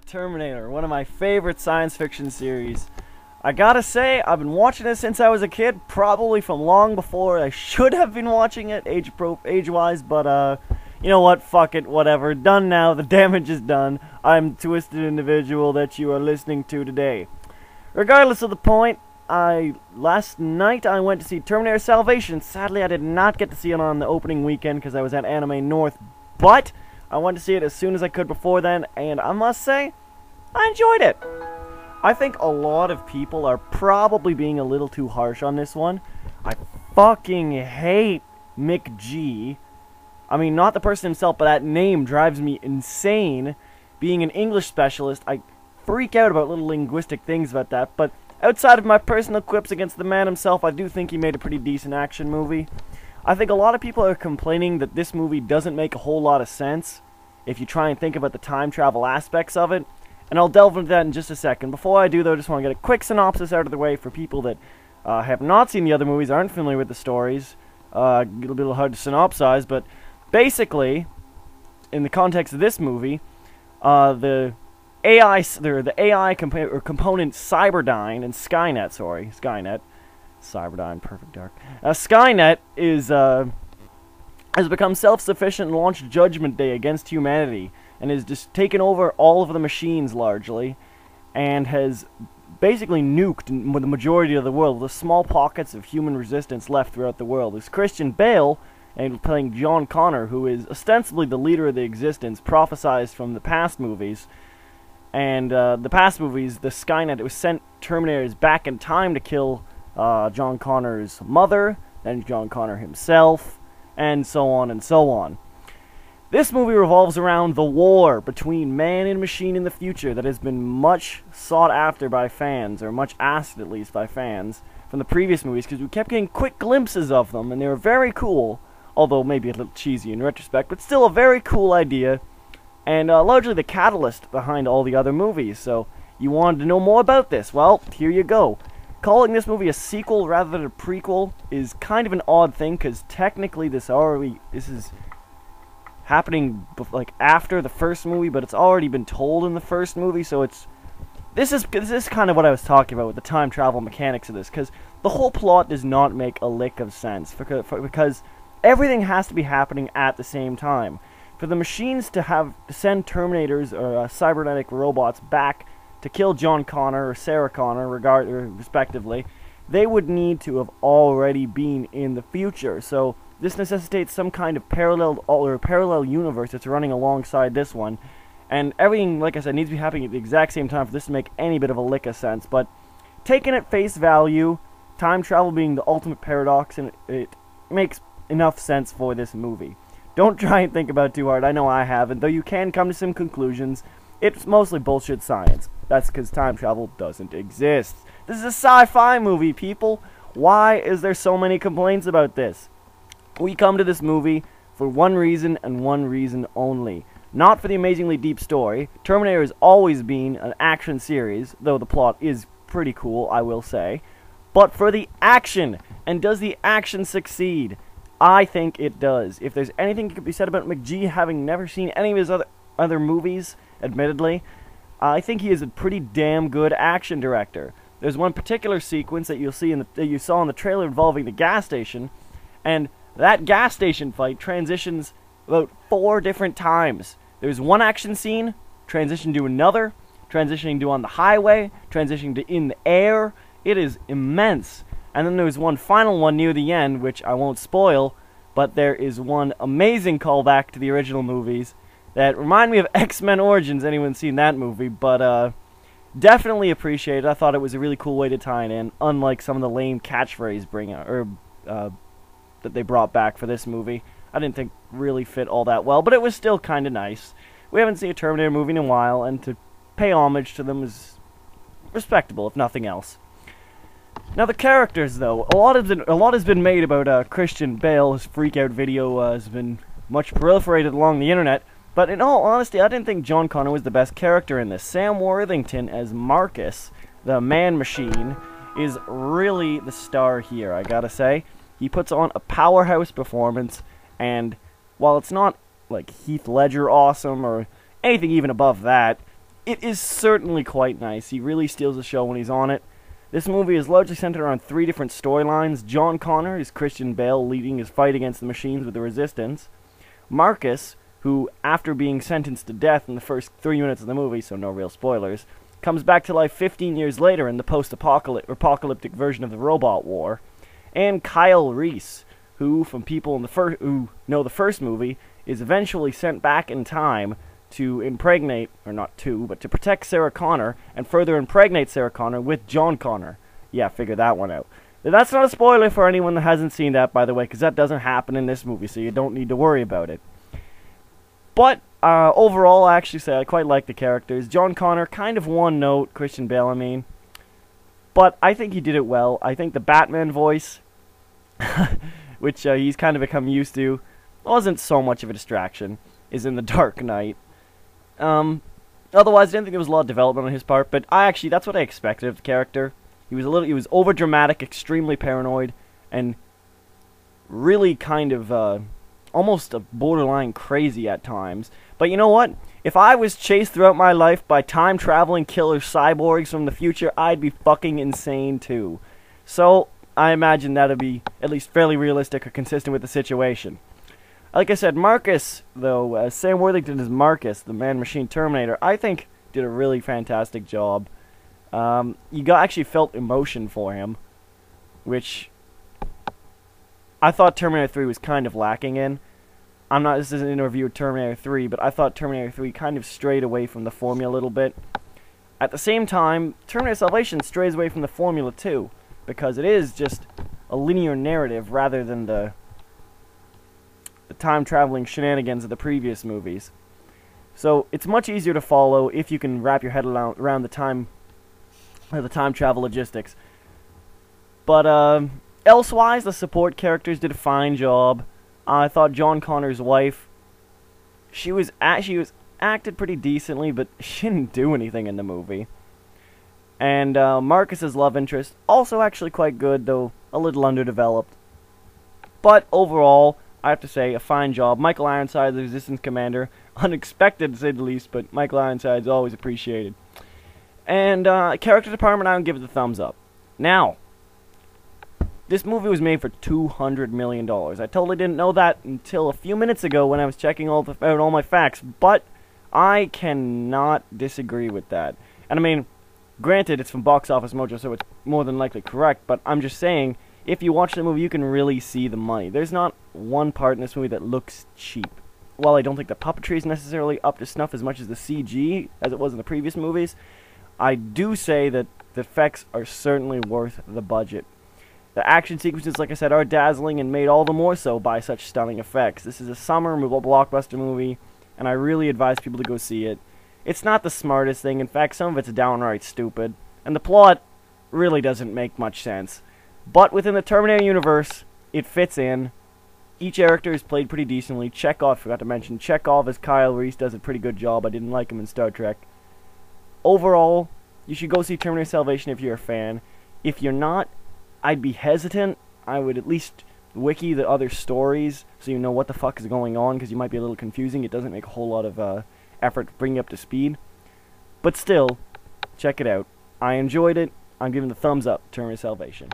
Terminator, one of my favorite science fiction series. I gotta say, I've been watching it since I was a kid, probably from long before I should have been watching it, age-wise, but, you know what, fuck it, whatever, done now, the damage is done. I'm the twisted individual that you are listening to today. Regardless of the point, last night I went to see Terminator Salvation. Sadly, I did not get to see it on the opening weekend because I was at Anime North, but I went to see it as soon as I could before then, and I must say, I enjoyed it. I think a lot of people are probably being a little too harsh on this one. I fucking hate Mick G. I mean, not the person himself, but that name drives me insane. Being an English specialist, I freak out about little linguistic things about that, but outside of my personal quips against the man himself, I do think he made a pretty decent action movie. I think a lot of people are complaining that this movie doesn't make a whole lot of sense if you try and think about the time travel aspects of it, and I'll delve into that in just a second. Before I do, though, I just want to get a quick synopsis out of the way for people that have not seen the other movies, aren't familiar with the stories. A little bit hard to synopsize, but basically, in the context of this movie, the AI component Cyberdyne and Skynet, Cyberdyne, perfect dark. Skynet has become self-sufficient and launched Judgment Day against humanity, and has just taken over all of the machines largely, and has basically nuked the majority of the world, with small pockets of human resistance left throughout the world. There's Christian Bale, and playing John Connor, who is ostensibly the leader of the existence, prophesized from the past movies. And the past movies, the Skynet, it was sent Terminators back in time to kill John Connor's mother, then John Connor himself, and so on and so on. This movie revolves around the war between man and machine in the future that has been much sought after by fans, or much asked at least by fans, from the previous movies, because we kept getting quick glimpses of them, and they were very cool, although maybe a little cheesy in retrospect, but still a very cool idea, and largely the catalyst behind all the other movies. So you wanted to know more about this? Well, here you go. Calling this movie a sequel rather than a prequel is kind of an odd thing, because technically this is happening like after the first movie, but it's already been told in the first movie, so this is kind of what I was talking about with the time travel mechanics of this, because the whole plot does not make a lick of sense, because everything has to be happening at the same time. For the machines to send Terminators or cybernetic robots back to kill John Connor or Sarah Connor, respectively, they would need to have already been in the future. So this necessitates some kind of parallel universe that's running alongside this one, and everything, like I said, needs to be happening at the exact same time for this to make any bit of a lick of sense. But taken at face value, time travel being the ultimate paradox, and it makes enough sense for this movie. Don't try and think about it too hard. I know I haven't, though you can come to some conclusions. It's mostly bullshit science. That's because time travel doesn't exist. This is a sci-fi movie, people. Why is there so many complaints about this? We come to this movie for one reason and one reason only. Not for the amazingly deep story. Terminator has always been an action series, though the plot is pretty cool, I will say. But for the action. And does the action succeed? I think it does. If there's anything that could be said about McG having never seen any of his other movies, admittedly, I think he is a pretty damn good action director. There's one particular sequence that you saw in the trailer involving the gas station, and that gas station fight transitions about 4 different times. There's one action scene, transition to another, transitioning to on the highway, transitioning to in the air. It is immense. And then there's one final one near the end, which I won't spoil, but there is one amazing callback to the original movies that remind me of X-Men Origins, anyone seen that movie, but definitely appreciate it. I thought it was a really cool way to tie it in, unlike some of the lame catchphrase that they brought back for this movie. I didn't think really fit all that well, but it was still kind of nice. We haven't seen a Terminator movie in a while, and to pay homage to them is respectable, if nothing else. Now the characters, though, a lot has been made about Christian Bale. His freak-out video has been much proliferated along the internet, but in all honesty, I didn't think John Connor was the best character in this. Sam Worthington as Marcus, the man-machine, is really the star here, I gotta say. He puts on a powerhouse performance, and while it's not like Heath Ledger awesome or anything even above that, it is certainly quite nice. He really steals the show when he's on it. This movie is largely centered around 3 different storylines. John Connor is Christian Bale leading his fight against the machines with the Resistance. Marcus, who, after being sentenced to death in the first 3 minutes of the movie, so no real spoilers, comes back to life 15 years later in the post-apocalyptic version of the Robot War. And Kyle Reese, who, from people in who know the first movie, is eventually sent back in time to impregnate, or not to, but to protect Sarah Connor, and further impregnate Sarah Connor with John Connor. Yeah, figure that one out. That's not a spoiler for anyone that hasn't seen that, by the way, because that doesn't happen in this movie, so you don't need to worry about it. But, overall, I actually say I quite like the characters. John Connor, kind of one note, Christian Bale, I mean. But I think he did it well. I think the Batman voice, which he's kind of become used to, wasn't so much of a distraction, is in The Dark Knight. Otherwise, I didn't think there was a lot of development on his part, but that's what I expected of the character. He was over-dramatic, extremely paranoid, and really kind of, almost a borderline crazy at times. But you know what? If I was chased throughout my life by time-traveling killer cyborgs from the future, I'd be fucking insane too. So, I imagine that'd be at least fairly realistic or consistent with the situation. Like I said, Marcus, though, Sam Worthington as Marcus, the Man-Machine Terminator, I think did a really fantastic job. You actually felt emotion for him, which I thought Terminator 3 was kind of lacking in. This isn't an interview with Terminator 3, but I thought Terminator 3 kind of strayed away from the formula a little bit. At the same time, Terminator Salvation strays away from the formula too, because it is just a linear narrative rather than the time-traveling shenanigans of the previous movies. So it's much easier to follow if you can wrap your head around the time travel logistics. But elsewise, the support characters did a fine job. I thought John Connor's wife, she was acted pretty decently, but she didn't do anything in the movie. And Marcus's love interest, also actually quite good, though a little underdeveloped. But overall, I have to say, a fine job. Michael Ironside, the Resistance Commander, unexpected to say the least, but Michael Ironside's always appreciated. And character department, I would give it the thumbs up. Now, this movie was made for $200 million. I totally didn't know that until a few minutes ago when I was checking out all my facts, but I cannot disagree with that. And I mean, granted, it's from Box Office Mojo, so it's more than likely correct, but I'm just saying, if you watch the movie, you can really see the money. There's not one part in this movie that looks cheap. While I don't think the puppetry is necessarily up to snuff as much as the CG, as it was in the previous movies, I do say that the effects are certainly worth the budget. The action sequences, like I said, are dazzling and made all the more so by such stunning effects. This is a summer blockbuster movie, and I really advise people to go see it. It's not the smartest thing. In fact, some of it's downright stupid, and the plot really doesn't make much sense. But within the Terminator universe, it fits in. Each character is played pretty decently. Chekhov, forgot to mention, Chekhov as Kyle Reese does a pretty good job. I didn't like him in Star Trek. Overall, you should go see Terminator Salvation if you're a fan. If you're not, I'd be hesitant. I would at least wiki the other stories so you know what the fuck is going on, because you might be a little confusing. It doesn't make a whole lot of effort to bring you up to speed. But still, check it out. I enjoyed it. I'm giving the thumbs up, Terminator Salvation.